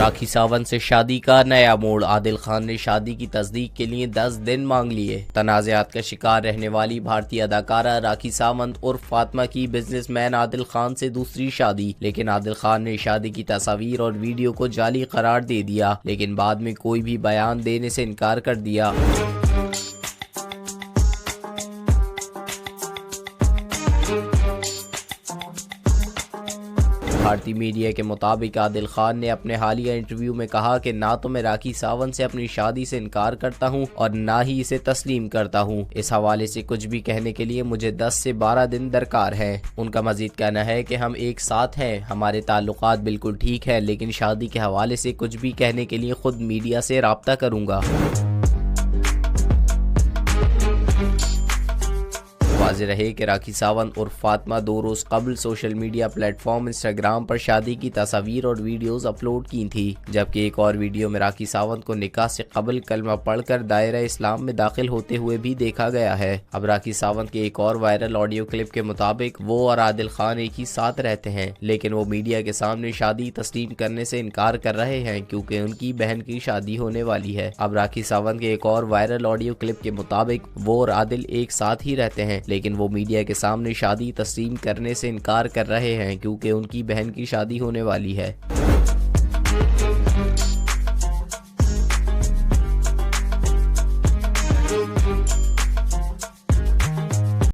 राखी सावंत से शादी का नया मोड़। आदिल खान ने शादी की तस्दीक के लिए 10 दिन मांग लिए। तनाज़ात का शिकार रहने वाली भारतीय अदाकारा राखी सावंत और फातिमा की बिजनेसमैन आदिल खान से दूसरी शादी। लेकिन आदिल खान ने शादी की तस्वीर और वीडियो को जाली करार दे दिया, लेकिन बाद में कोई भी बयान देने से इनकार कर दिया। भारतीय मीडिया के मुताबिक आदिल खान ने अपने हालिया इंटरव्यू में कहा कि ना तो मैं राखी सावंत से अपनी शादी से इनकार करता हूं और ना ही इसे तस्लीम करता हूं। इस हवाले से कुछ भी कहने के लिए मुझे 10 से 12 दिन दरकार है। उनका मजीद कहना है कि हम एक साथ हैं, हमारे ताल्लुकात बिल्कुल ठीक है, लेकिन शादी के हवाले से कुछ भी कहने के लिए खुद मीडिया से राब्ता करूंगा। वाज़ेह रहे कि राखी सावंत और फातिमा 2 रोज़ कबल सोशल मीडिया प्लेटफॉर्म इंस्टाग्राम पर शादी की तस्वीर और वीडियोस अपलोड की थी, जबकि एक और वीडियो में राखी सावंत को निकाह से कबल कलमा पढ़कर दायरा इस्लाम में दाखिल होते हुए भी देखा गया है। अब राखी सावंत के एक और वायरल ऑडियो क्लिप के मुताबिक वो और आदिल खान एक ही साथ रहते हैं, लेकिन वो मीडिया के सामने शादी तस्लीम करने से इनकार कर रहे हैं क्योंकि उनकी बहन की शादी होने वाली है। अब राखी सावंत के एक और वायरल ऑडियो क्लिप के मुताबिक वो और आदिल एक साथ ही रहते हैं, लेकिन वो मीडिया के सामने शादी तस्लीम करने से इनकार कर रहे हैं क्योंकि उनकी बहन की शादी होने वाली है।